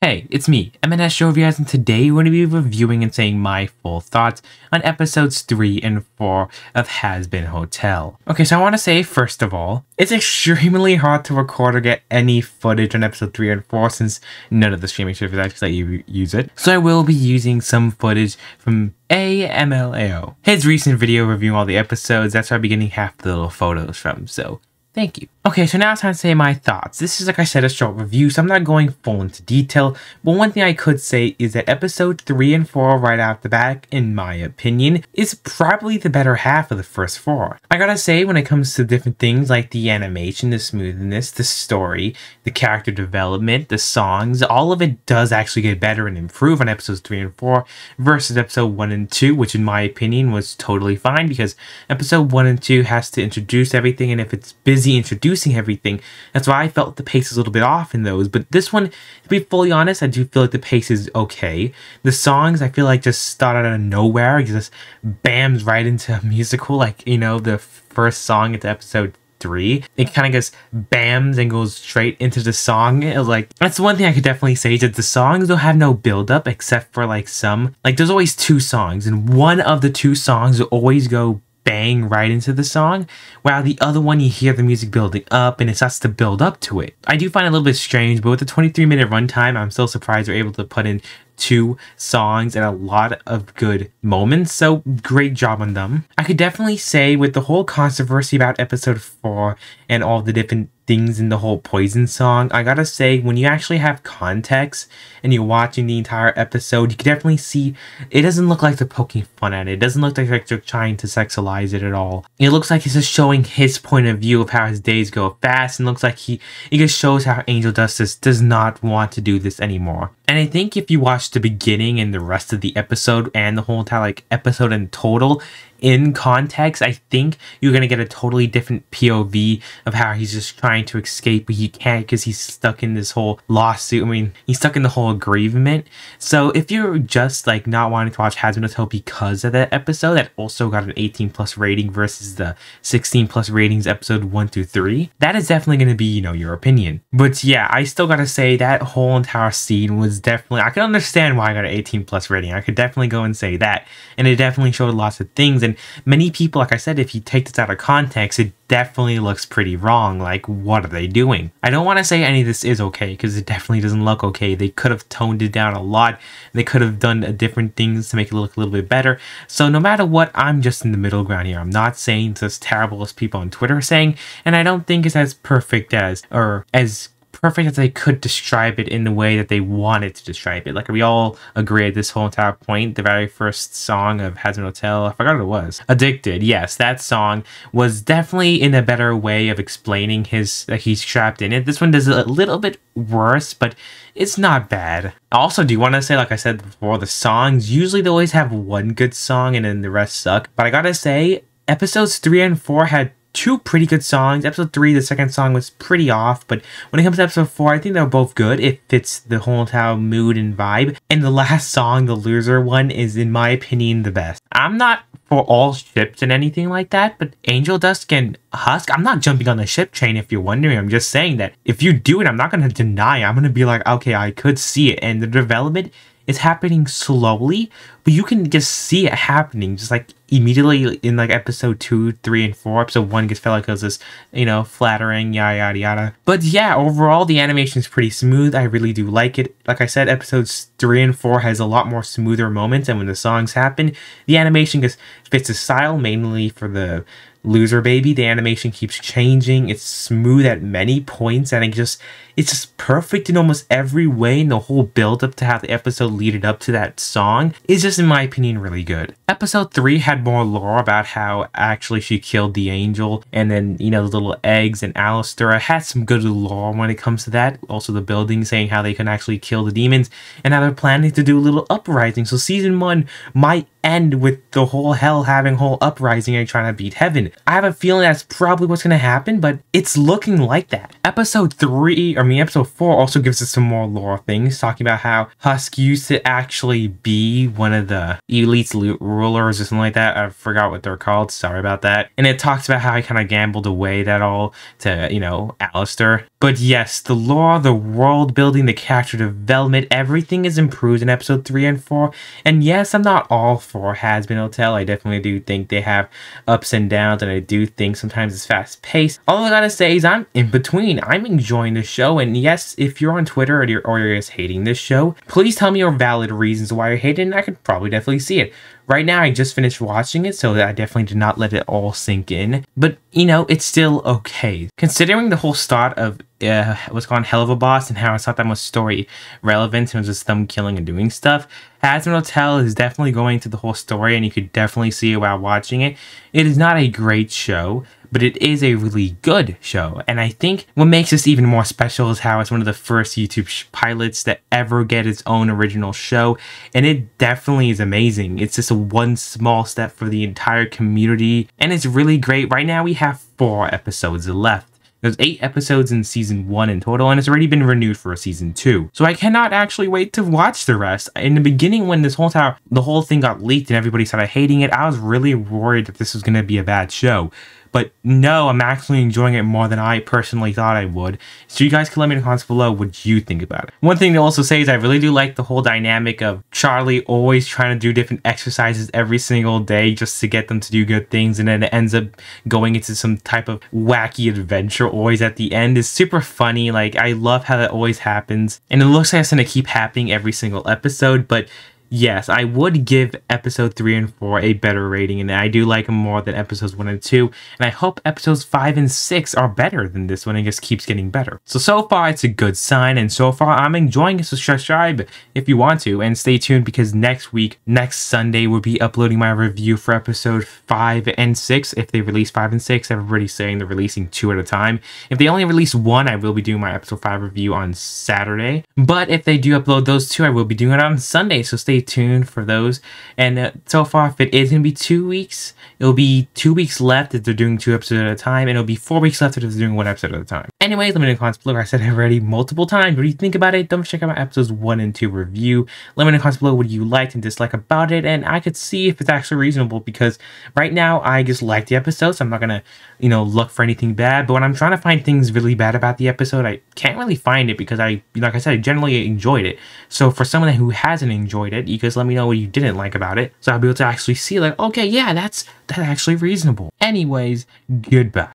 Hey, it's me, M&S Jovias, and today we're going to be reviewing and saying my full thoughts on episodes 3 and 4 of Hazbin Hotel. Okay, so I want to say, first of all, it's extremely hard to record or get any footage on episode 3 and 4 since none of the streaming services actually let you use it. So I will be using some footage from AMLAO, his recent video reviewing all the episodes. That's where I'll be getting half the little photos from, so thank you. Okay, so now it's time to say my thoughts. This is, like I said, a short review, so I'm not going full into detail, but one thing I could say is that episode 3 and 4 right out the back, in my opinion, is probably the better half of the first 4. I gotta say, when it comes to different things like the animation, the smoothness, the story, the character development, the songs, all of it does actually get better and improve on episodes 3 and 4 versus episode 1 and 2, which in my opinion was totally fine because episode 1 and 2 has to introduce everything, and if it's busy introducing everything, that's why I felt the pace is a little bit off in those. But this one, to be fully honest, I do feel like the pace is okay. The songs, I feel like, just started out of nowhere. It just bams right into a musical, like, you know, the first song into episode 3, it kind of just bams and goes straight into the song. It was like, that's one thing I could definitely say, is that the songs don't have no build up except for like some, like there's always 2 songs, and one of the 2 songs will always go bang right into the song, while the other one you hear the music building up and it starts to build up to it. I do find it a little bit strange, but with the 23-minute runtime, I'm still surprised we're able to put in 2 songs and a lot of good moments, so great job on them. I could definitely say, with the whole controversy about episode 4 and all the different things in the whole Poison song, I gotta say, when you actually have context and you're watching the entire episode, you can definitely see it doesn't look like they're poking fun at it. It doesn't look like they're trying to sexualize it at all. It looks like he's just showing his point of view of how his days go fast, and looks like he just shows how Angel Dust does not want to do this anymore. And I think if you watch the beginning and the rest of the episode and the whole entire episode in total in context, I think you're going to get a totally different POV of how he's just trying to escape, but he can't because he's stuck in this whole lawsuit. I mean, he's stuck in the whole aggrievement. So if you're just like not wanting to watch Hazbin Hotel because of that episode that also got an 18+ rating versus the 16+ ratings episode 1 through 3, that is definitely going to be, you know, your opinion. But yeah, I still got to say that whole entire scene was definitely, I can understand why I got an 18+ rating. I could definitely go and say that. And it definitely showed lots of things. And many people, like I said, if you take this out of context, it definitely looks pretty wrong. Like, what are they doing? I don't want to say any of this is okay, because it definitely doesn't look okay. They could have toned it down a lot. They could have done different things to make it look a little bit better. So no matter what, I'm just in the middle ground here. I'm not saying it's as terrible as people on Twitter are saying, and I don't think it's as perfect as, or as perfect as they could describe it in the way that they wanted to describe it. Like, we all agree at this whole entire point, the very first song of Hazbin Hotel, I forgot what it was. Addicted, yes, that song was definitely in a better way of explaining that he's trapped in it. This one does it a little bit worse, but it's not bad. Also, do you want to say, like I said before, the songs, usually they always have one good song and then the rest suck. But I gotta say, episodes 3 and 4 had 2 pretty good songs. Episode 3, the second song was pretty off, but when it comes to episode 4, I think they're both good. It fits the whole entire mood and vibe. And the last song, the loser one, is, in my opinion, the best. I'm not for all ships and anything like that, but Angel Dust and Husk, I'm not jumping on the ship train if you're wondering. I'm just saying that if you do it, I'm not going to deny. I'm going to be like, okay, I could see it. And the development is happening slowly, but you can just see it happening just like immediately in like episode 2, 3, and 4. Episode 1 gets felt like it was this, you know, flattering, yada yada yada. But yeah, overall the animation is pretty smooth. I really do like it. Like I said, episodes 3 and 4 has a lot more smoother moments, and when the songs happen, the animation just fits the style, mainly for the loser baby. The animation keeps changing. It's smooth at many points, and it's just perfect in almost every way, and the whole build up to how the episode leaded up to that song is just, in my opinion, really good. Episode 3 had more lore about how actually she killed the angel, and then, you know, the little eggs and Alistair. It had some good lore when it comes to that. Also the building saying how they can actually kill the demons, and how they're planning to do a little uprising. So season 1 might end with the whole hell having whole uprising and trying to beat heaven. I have a feeling that's probably what's going to happen, but it's looking like that. Episode 4 also gives us some more lore things, talking about how Husk used to actually be one of the elite's rulers or something like that. I forgot what they're called, sorry about that. And it talks about how he kind of gambled away that all to, you know, Alistair. But yes, the lore, the world building, the character development, everything is improved in episode 3 and 4. And yes, I'm not all for Hazbin Hotel. I definitely do think they have ups and downs, and I do think sometimes it's fast paced. All I gotta say is I'm in between. I'm enjoying the show, and yes, if you're on Twitter or you're just hating this show, please tell me your valid reasons why you're hating it, and I could probably definitely see it. Right now, I just finished watching it, so I definitely did not let it all sink in. But, you know, it's still okay. Considering the whole start of what's called Hell of a Boss and how it's not that much story relevant, and just them killing and doing stuff, Hazbin Hotel is definitely going to the whole story, and you could definitely see it while watching it. It is not a great show, but it is a really good show. And I think what makes this even more special is how it's one of the first YouTube pilots that ever get its own original show. And it definitely is amazing. It's just a one small step for the entire community. And it's really great. Right now we have 4 episodes left. There's 8 episodes in season 1 in total, and it's already been renewed for a season 2. So I cannot actually wait to watch the rest. In the beginning, when the whole thing got leaked and everybody started hating it, I was really worried that this was going to be a bad show. But no, I'm actually enjoying it more than I personally thought I would. So you guys can let me in the comments below what you think about it. One thing to also say is I really do like the whole dynamic of Charlie always trying to do different exercises every single day just to get them to do good things, and then it ends up going into some type of wacky adventure always at the end. Is super funny. Like, I love how that always happens, and it looks like it's going to keep happening every single episode. But yes, I would give episode 3 and 4 a better rating, and I do like them more than episodes 1 and 2, and I hope episodes 5 and 6 are better than this one and just keeps getting better. So far it's a good sign, and so far I'm enjoying it, so subscribe if you want to, and stay tuned because next Sunday, we'll be uploading my review for episode 5 and 6. If they release 5 and 6, everybody's saying they're releasing 2 at a time. If they only release 1, I will be doing my episode 5 review on Saturday, but if they do upload those 2, I will be doing it on Sunday, so stay tuned for those. And so far, if it is going to be 2 weeks, it'll be 2 weeks left if they're doing 2 episodes at a time, and it'll be 4 weeks left if they're doing 1 episode at a time. Anyways, let me know in the comments below. I said it already multiple times. What do you think about it? Don't check out my episodes 1 and 2 review. Let me know in the comments below what you liked and disliked about it, and I could see if it's actually reasonable, because right now I just like the episode, so I'm not gonna, look for anything bad. But when I'm trying to find things really bad about the episode, I can't really find it because like I said, I generally enjoyed it. So for someone who hasn't enjoyed it, you guys let me know what you didn't like about it, so I'll be able to actually see like, okay, yeah, that's actually reasonable. Anyways, goodbye.